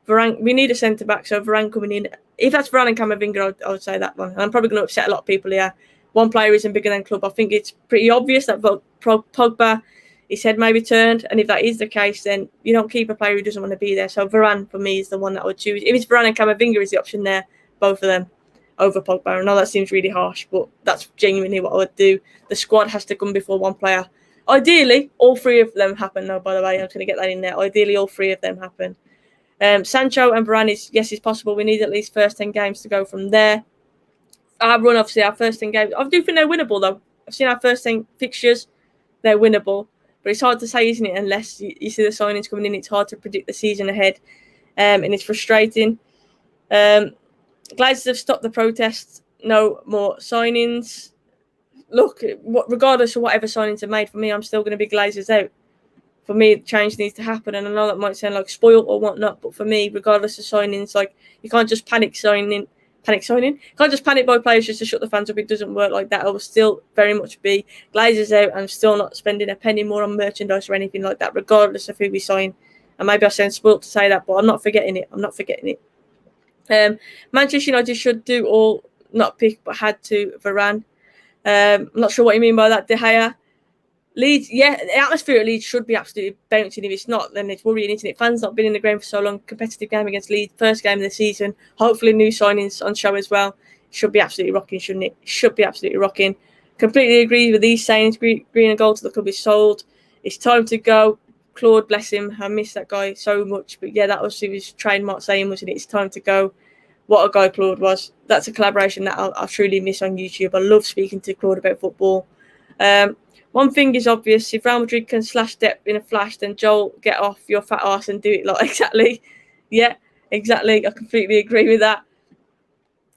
Varane. We need a centre back, so Varane coming in. If that's Varane and Camavinga, I would say that one. And I'm probably going to upset a lot of people here. One player isn't bigger than club. I think it's pretty obvious that Pogba, his head may be turned, and if that is the case, then you don't keep a player who doesn't want to be there. So Varane, for me, is the one that I would choose. If it's Varane and Camavinga is the option there, both of them over Pogba. I know that seems really harsh, but that's genuinely what I would do. The squad has to come before one player. Ideally, all three of them happen, though, by the way. I'm going to get that in there. Ideally, all three of them happen. Sancho and Varane is possible. We need at least first 10 games to go from there. Our first 10 games. I do think they're winnable, though. I've seen our first 10 fixtures. They're winnable. But it's hard to say, isn't it? Unless you see the signings coming in, it's hard to predict the season ahead. And it's frustrating. Glazers have stopped the protests. No more signings. Look, regardless of whatever signings are made, for me, I'm still going to be Glazers out. For me, change needs to happen. And I know that might sound like spoiled or whatnot, but for me, regardless of signings, like, you can't just panic signing. You can't just panic buy players just to shut the fans up. It doesn't work like that. I will still very much be Glazers out. I'm still not spending a penny more on merchandise or anything like that, regardless of who we sign. And maybe I sound spoiled to say that, but I'm not forgetting it. Manchester United should do all, not pick, but had to Varane. I'm not sure what you mean by that, De Gea. Leeds, yeah, the atmosphere at Leeds should be absolutely bouncing. If it's not, then it's worrying, isn't it? Fans not been in the ground for so long. Competitive game against Leeds, first game of the season. Hopefully new signings on show as well. Should be absolutely rocking, shouldn't it? Should be absolutely rocking. Completely agree with these sayings. Green and gold to the club is sold. It's time to go. Claude, bless him. I miss that guy so much. But yeah, that was his trademark saying, wasn't it? It's time to go. What a guy Claude was. That's a collaboration that I'll truly miss on YouTube. I love speaking to Claude about football. One thing is obvious. If Real Madrid can slash Depp in a flash, then Joel, get off your fat arse and do it. Like, exactly. Yeah, exactly. I completely agree with that.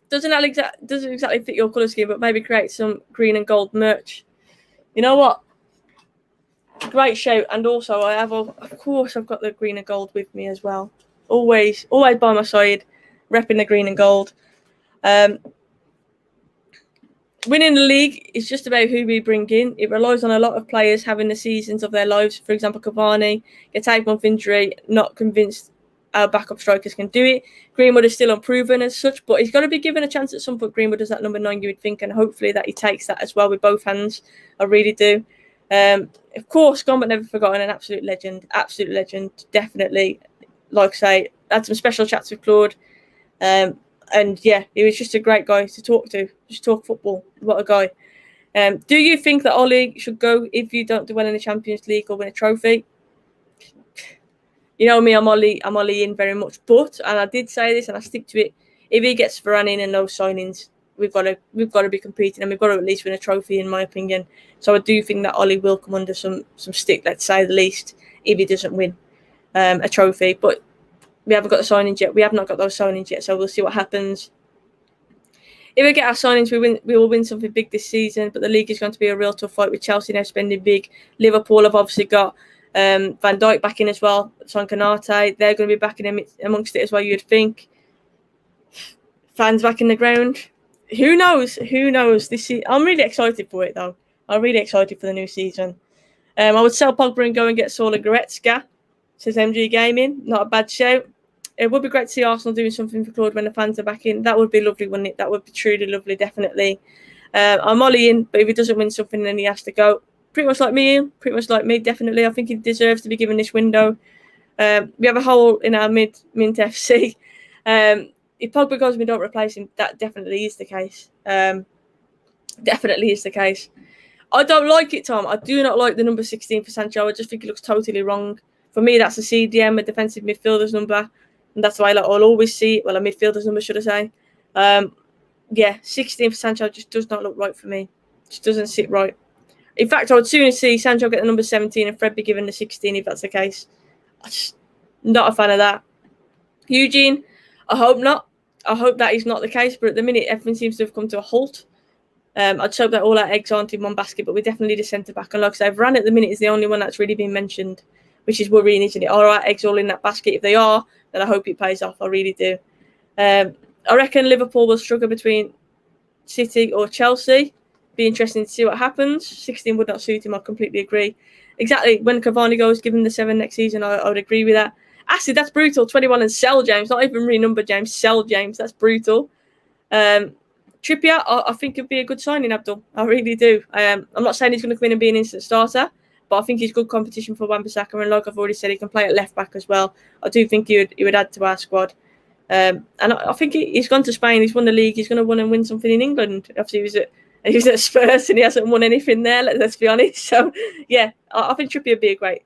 Doesn't exactly fit your colour scheme, but maybe create some green and gold merch. You know what? Great shout. And also, of course, I've got the green and gold with me as well. Always by my side, repping the green and gold. Winning the league is just about who we bring in. It relies on a lot of players having the seasons of their lives. For example, Cavani gets 8-month injury, not convinced our backup strikers can do it. Greenwood is still unproven as such, but he's got to be given a chance at some point. Greenwood is that number 9, you would think, and hopefully that he takes that as well with both hands. I really do. Of course, gone but never forgotten, an absolute legend, definitely. Like I say, had some special chats with Claude. And yeah, he was just a great guy to talk to. Just talk football. What a guy. Do you think that Ollie should go if you don't do well in the Champions League or win a trophy? You know me, I'm Ollie in very much. But, and I did say this and I stick to it, if he gets Varane in and those signings, we've got to be competing and we've got to at least win a trophy, in my opinion. So I do think that Ollie will come under some stick, let's say the least, if he doesn't win a trophy. But we haven't got the signings yet. We have not got those signings yet, so we'll see what happens. If we get our signings, we will win something big this season, but the league is going to be a real tough fight with Chelsea now spending big. Liverpool have obviously got Van Dijk back in as well. Son Canate, they're going to be back in amongst it as well, you'd think. Fans back in the ground. Who knows? I'm really excited for it, though. I'm really excited for the new season. I would sell Pogbye and go and get Saul Goretzka, says MG Gaming. Not a bad shout. It would be great to see Arsenal doing something for Claude when the fans are back in. That would be lovely, wouldn't it? That would be truly lovely, definitely. I'm Ollie in, but if he doesn't win something, then he has to go. Pretty much like me, definitely. I think he deserves to be given this window. We have a hole in our mint FC. If Pogba goes and we don't replace him, that definitely is the case. Definitely is the case. I don't like it, Tom. I do not like the number 16 for Sancho. I just think it looks totally wrong. For me, that's a CDM, a defensive midfielder's number. And that's why I'll always see it. Well, a midfielder's number, should I say. 16 for Sancho just does not look right for me. Just doesn't sit right. In fact, I would sooner see Sancho get the number 17 and Fred be given the 16 if that's the case. I'm just not a fan of that. Eugene, I hope not. I hope that is not the case. But at the minute, everything seems to have come to a halt. I'd just hope that all our eggs aren't in one basket, but we definitely need a centre-back. And like I say, Varane at the minute is the only one that's really been mentioned, which is worrying, isn't it? Are our eggs all in that basket? If they are, then I hope it pays off. I really do. I reckon Liverpool will struggle between City or Chelsea. Be interesting to see what happens. 16 would not suit him. I completely agree. Exactly. When Cavani goes, give him the 7 next season. I would agree with that. Actually, that's brutal. 21 and sell James. Not even renumber James. Sell James. That's brutal. Trippier, I think it'd be a good signing, Abdul. I really do. I'm not saying he's going to come in and be an instant starter, but I think he's good competition for Wan-Bissaka. And like I've already said, he can play at left back as well. I do think he would add to our squad. And I think he's gone to Spain. He's won the league. He's going to want to win something in England. Obviously, he was at Spurs and he hasn't won anything there. Let's be honest. So yeah, I think Trippier would be a great.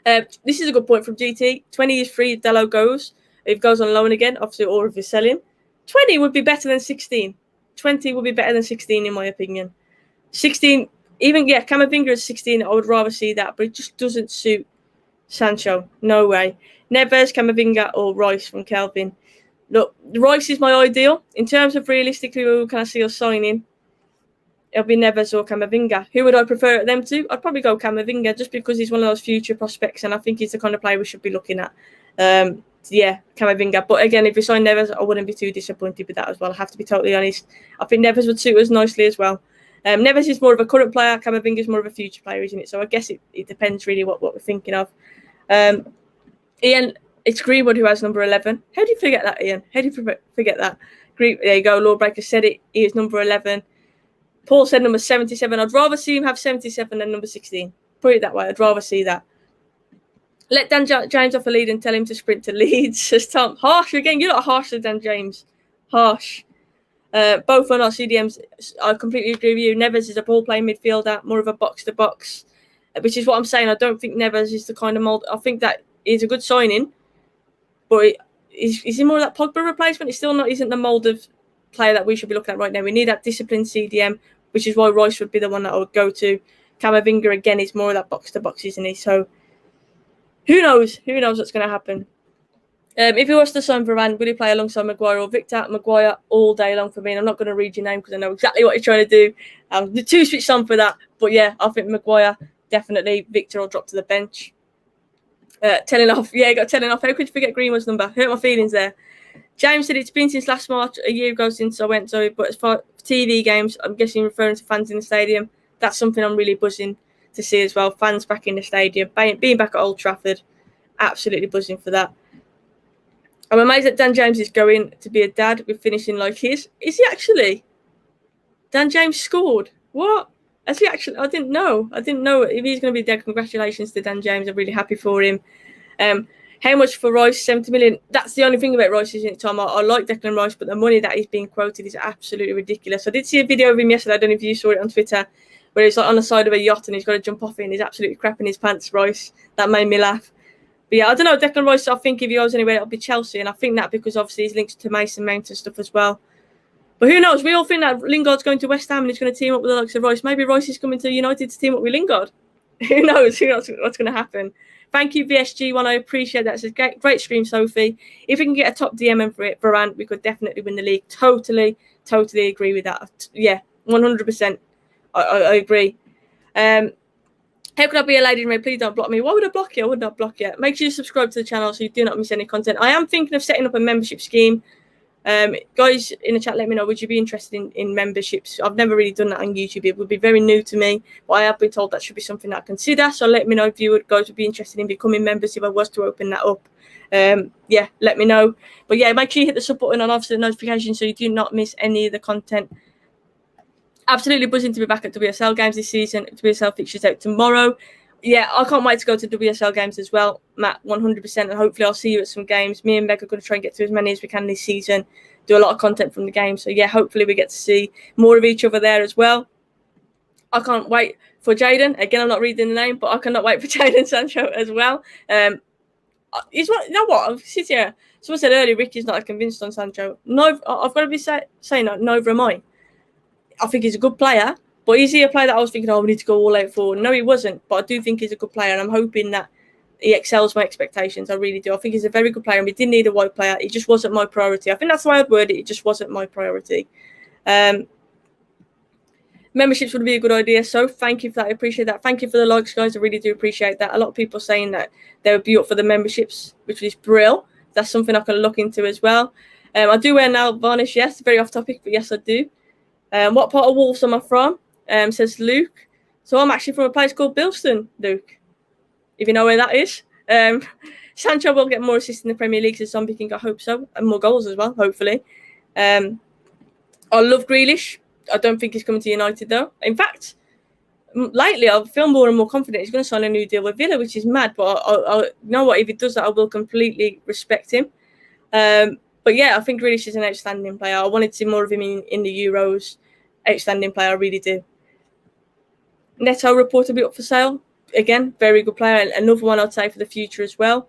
This is a good point from GT. 20 is free if Dalot goes. If goes on loan again, obviously, or if we sell him. 20 would be better than 16. 20 would be better than 16 in my opinion. 16, even, Camavinga is 16. I would rather see that, but it just doesn't suit Sancho. No way. Neves, Camavinga, or Rice from Kelvin. Look, Rice is my ideal. In terms of realistically, who can I see us signing? It'll be Neves or Camavinga. Who would I prefer them to? I'd probably go Camavinga just because he's one of those future prospects and I think he's the kind of player we should be looking at. Camavinga. But again, if we sign Neves, I wouldn't be too disappointed with that as well. I have to be totally honest. I think Neves would suit us nicely as well. Neves is more of a current player. Camavinga is more of a future player, isn't it? So I guess it depends really what we're thinking of. Ian, it's Greenwood who has number 11. How do you forget that, Ian? How do you forget that? There you go. Lawbreaker said it. He is number 11. Paul said number 77. I'd rather see him have 77 than number 16. Put it that way. I'd rather see that. Let Dan James off a lead and tell him to sprint to Leeds, says Tom. Harsh again. You're not harsh to Dan James. Harsh. Both are not CDMs. I completely agree with you. Neves is a ball-playing midfielder, more of a box-to-box, which is what I'm saying. I don't think Neves is the kind of mould. I think that is a good signing, but is he more of that Pogbye replacement? He's still not. Isn't the mould of player that we should be looking at right now. We need that disciplined CDM, which is why Rice would be the one that I would go to. Camavinga again is more of that box-to-box, isn't he? So. Who knows? Who knows what's going to happen? If he was to sign Varane, would he play alongside Maguire or Victor? Maguire all day long for me. And I'm not going to read your name because I know exactly what you're trying to do. The two switched on for that. But yeah, I think Maguire, definitely. Victor will drop to the bench. Telling off. Yeah, got telling off. How could you forget Greenwood's number? Hurt my feelings there. James said it's been since last March, a year ago since I went. Sorry, but as far as TV games, I'm guessing referring to fans in the stadium. That's something I'm really buzzing to see as well. Fans back in the stadium, being back at Old Trafford, absolutely buzzing for that. I'm amazed that Dan James is going to be a dad with finishing like his. Is he actually? Dan James scored. What? Has he actually? I didn't know. If he's going to be dead. Congratulations to Dan James. I'm really happy for him. How much for Rice? 70 million. That's the only thing about Rice, isn't it, Tom? I like Declan Rice, but the money that he's being quoted is absolutely ridiculous. I did see a video of him yesterday. I don't know if you saw it on Twitter, where he's like on the side of a yacht and he's got to jump off it and he's absolutely crapping his pants, Rice. That made me laugh. But yeah, I don't know, Declan Rice, I think if he goes anywhere, it'll be Chelsea. And I think that because obviously he's linked to Mason Mount and stuff as well. But who knows? We all think that Lingard's going to West Ham and he's going to team up with the likes of Rice. Maybe Rice is coming to United to team up with Lingard. Who knows? Who knows what's going to happen? Thank you, VSG1. I appreciate that. It's a great stream, Sophie. If we can get a top DM for it, Varane, we could definitely win the league. Totally agree with that. Yeah, 100%. I agree. How could I be a lady in red? Please don't block me. Why would I block you? I would not block you. Make sure you subscribe to the channel so you do not miss any content. I am thinking of setting up a membership scheme. Guys in the chat, let me know, would you be interested in memberships? I've never really done that on YouTube. It would be very new to me, but I have been told that should be something that I consider. So let me know if you guys would be interested in becoming members if I was to open that up. Yeah, let me know. But yeah, make sure you hit the sub button and obviously the notification so you do not miss any of the content. Absolutely buzzing to be back at WSL games this season. WSL fixtures out tomorrow. Yeah, I can't wait to go to WSL games as well, Matt, 100%. And hopefully I'll see you at some games. Me and Meg are going to try and get to as many as we can this season, do a lot of content from the game. So, yeah, hopefully we get to see more of each other there as well. I can't wait for Jaden. Again, I'm not reading the name, but I cannot wait for Jaden Sancho as well. You know what? I'm sitting here. Someone said earlier Ricky's not convinced on Sancho. No, I've got to be saying that, neither am I. I think he's a good player, but is he a player that I was thinking, we need to go all out for? No, he wasn't, but I do think he's a good player, and I'm hoping that he excels my expectations. I really do. I think he's a very good player, and we did need a wide player. He just wasn't my priority. I think that's the way I'd word it. It just wasn't my priority. memberships would be a good idea. So thank you for that. I appreciate that. Thank you for the likes, guys. I really do appreciate that. A lot of people saying that they would be up for the memberships, which is brill. That's something I can look into as well. I do wear nail varnish, yes. Very off topic, but yes, I do. What part of Wolves am I from? Says Luke. So I'm actually from a place called Bilston, Luke, if you know where that is. Sancho will get more assists in the Premier League, so Zombie King, I hope so, and more goals as well, hopefully. I love Grealish. I don't think he's coming to United, though. In fact, lately, I feel more and more confident he's going to sign a new deal with Villa, which is mad. But I you know what? If he does that, I will completely respect him. But yeah, I think Grealish is an outstanding player. I wanted to see more of him in the Euros. Outstanding player, I really do. Neto reportedly up for sale. Again, very good player. Another one I'd say for the future as well.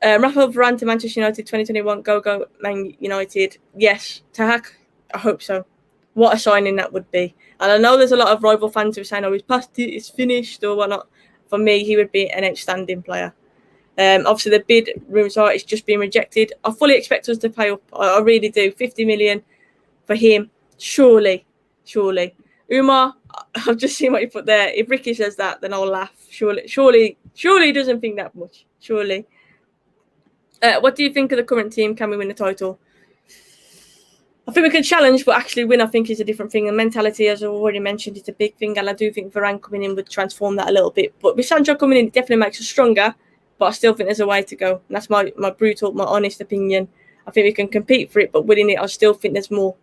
Rafael Varane to Manchester United 2021. Go Man United. Yes. Tahak, I hope so. What a signing that would be. And I know there's a lot of rival fans who are saying, oh, he's past it, it's finished or whatnot. For me, he would be an outstanding player. Obviously, the bid, rumours are, it's just been rejected. I fully expect us to pay up. I really do. 50 million for him. Surely. Umar, I've just seen what you put there. If Ricky says that, then I'll laugh. Surely he doesn't think that much. Surely. What do you think of the current team? Can we win the title? I think we can challenge, but actually win, I think, is a different thing. And mentality, as I already mentioned, is a big thing. And I do think Varane coming in would transform that a little bit. But with Sancho coming in, it definitely makes us stronger. But I still think there's a way to go. And that's my brutal, my honest opinion. I think we can compete for it, but winning it, I still think there's more.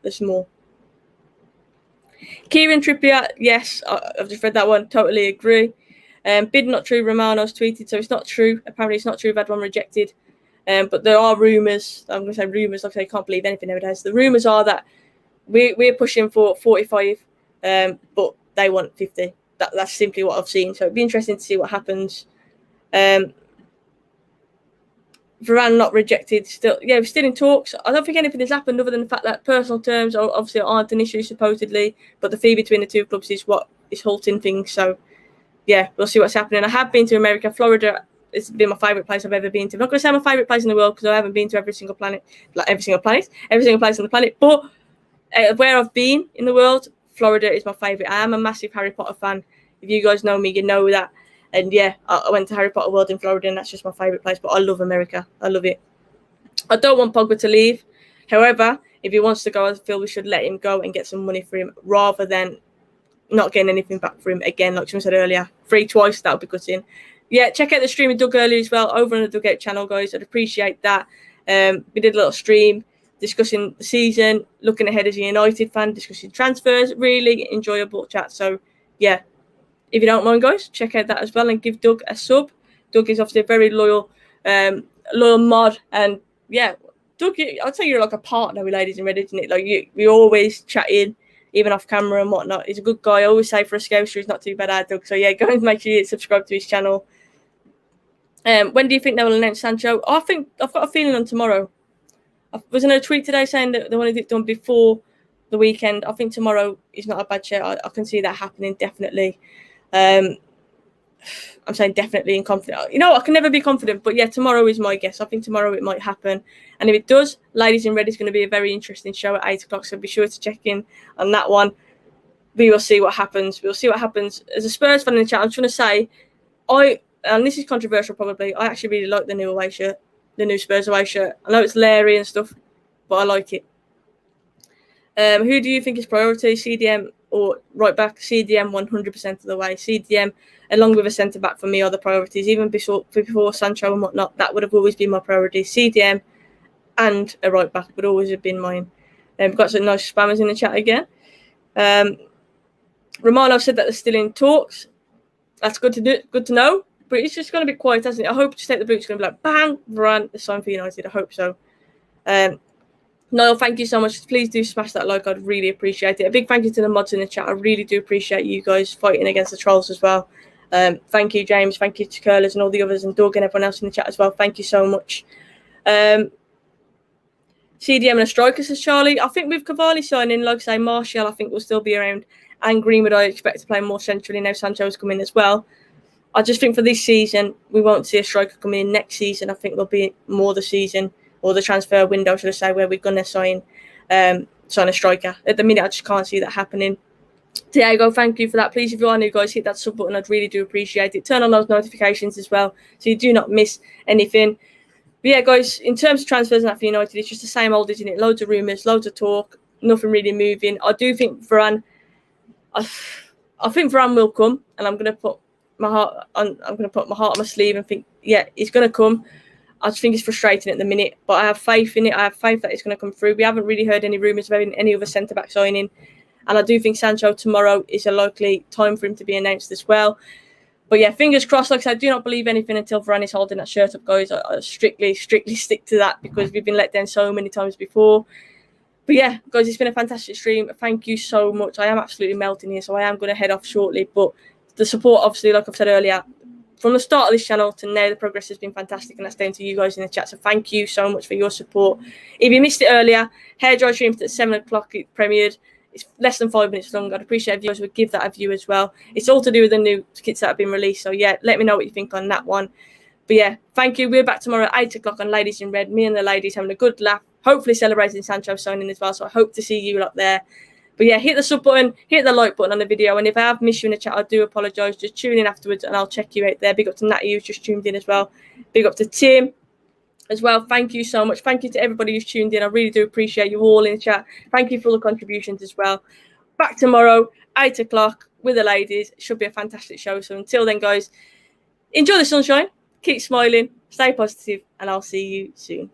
Kieran Trippier, yes, I've just read that one. Totally agree. Bid not true, Romano's tweeted, so it's not true. Apparently it's not true. We've had one rejected. But there are rumours. I'm going to say rumours. Like I say, I can't believe anything nowadays. The rumours are that we're pushing for 45, but they want 50. That's simply what I've seen. So it'd be interesting to see what happens. Varane not rejected. We're still in talks. I don't think anything has happened other than the fact that personal terms obviously aren't an issue supposedly, but the fee between the two clubs is what is halting things. So yeah, we'll see what's happening. I have been to America. Florida has been my favourite place I've ever been to. I'm not going to say my favourite place in the world because I haven't been to every single place on the planet. But where I've been in the world, Florida is my favourite. I am a massive Harry Potter fan. If you guys know me, you know that. And yeah, I went to Harry Potter World in Florida, and that's just my favourite place. But I love America. I love it. I don't want Pogbye to leave. However, if he wants to go, I feel we should let him go and get some money for him rather than not getting anything back for him. Again, like someone said earlier, free twice, that would be good in. Yeah, check out the stream with Doug earlier as well, over on the Dugout channel, guys. I'd appreciate that. We did a little stream discussing the season, looking ahead as a United fan, discussing transfers. Really enjoyable chat. So, yeah. If you don't mind, guys, check out that as well and give Doug a sub. Doug is obviously a very loyal mod, and yeah, Doug, I'd say you're like a partner with Ladies in Red, isn't it? Like we always chatting, even off camera and whatnot. He's a good guy. I always say for a Scouser, he's not too bad, Doug. So yeah, go and make sure you subscribe to his channel. When do you think they will announce Sancho? I think I've got a feeling on tomorrow. I was in a tweet today saying that they wanted it done before the weekend. I think tomorrow is not a bad shout. I can see that happening definitely. I'm saying definitely and confident. You know, I can never be confident, but yeah, tomorrow is my guess. I think tomorrow it might happen. And if it does, Ladies in Red is going to be a very interesting show at 8 o'clock, so be sure to check in on that one. We will see what happens. We'll see what happens. As a Spurs fan in the chat, I'm trying to say, and this is controversial probably, I actually really like the new away shirt, the new Spurs away shirt. I know it's Larry and stuff, but I like it. Who do you think is priority, CDM or right back? CDM 100% of the way. CDM, along with a centre back, for me are the priorities. Even before Sancho and whatnot, that would have always been my priority. CDM and a right back would always have been mine. We've got some nice spammers in the chat again. Romano said that they're still in talks. That's good to know. But it's just going to be quiet, hasn't it? I hope to take the boot. It's going to be like, bang, Varane, the sign for United. I hope so. Niall, thank you so much. Please do smash that like. I'd really appreciate it. A big thank you to the mods in the chat. I really do appreciate you guys fighting against the trolls as well. Thank you, James. Thank you to Curlers and all the others, and Doug and everyone else in the chat as well. Thank you so much. CDM and a striker, says Charlie. I think with Cavalli signing, like I say, Martial, I think will still be around. And Greenwood, I expect to play more centrally now Sancho's coming as well. I just think for this season, we won't see a striker coming in next season. I think there'll be more the season, or the transfer window, should I say, where we're going to sign a striker. At the minute, I just can't see that happening. Diego, thank you for that. Please, if you are new, guys, hit that sub button. I'd really do appreciate it. Turn on those notifications as well, so you do not miss anything. But yeah, guys, in terms of transfers and that for United, it's just the same old, isn't it? Loads of rumours, loads of talk, nothing really moving. I do think Varane, I think Varane will come, and I'm going to put my heart on. I'm going to put my heart on my sleeve and think, yeah, he's going to come. I just think it's frustrating at the minute, but I have faith in it. I have faith that it's going to come through. We haven't really heard any rumours of any other centre back signing, and I do think Sancho tomorrow is a likely time for him to be announced as well. But yeah, fingers crossed. Like I said, I do not believe anything until Varane is holding that shirt up, guys. I strictly stick to that because we've been let down so many times before. But yeah, guys, it's been a fantastic stream. Thank you so much. I am absolutely melting here, so I am going to head off shortly. But the support, obviously, like I've said earlier, from the start of this channel to now, the progress has been fantastic, and that's down to you guys in the chat. So thank you so much for your support. If you missed it earlier, Hairdry streamed at 7 o'clock. It premiered. It's less than 5 minutes long. I'd appreciate if you guys would give that a view as well. It's all to do with the new kits that have been released. So yeah, let me know what you think on that one. But yeah, thank you. We're back tomorrow at 8 o'clock on Ladies in Red. Me and the ladies having a good laugh. Hopefully celebrating Sancho signing as well. So I hope to see you up there. But yeah, hit the sub button, hit the like button on the video. And if I have missed you in the chat, I do apologise. Just tune in afterwards and I'll check you out there. Big up to Natty who's just tuned in as well. Big up to Tim as well. Thank you so much. Thank you to everybody who's tuned in. I really do appreciate you all in the chat. Thank you for all the contributions as well. Back tomorrow, 8 o'clock with the ladies. It should be a fantastic show. So until then, guys, enjoy the sunshine, keep smiling, stay positive, and I'll see you soon.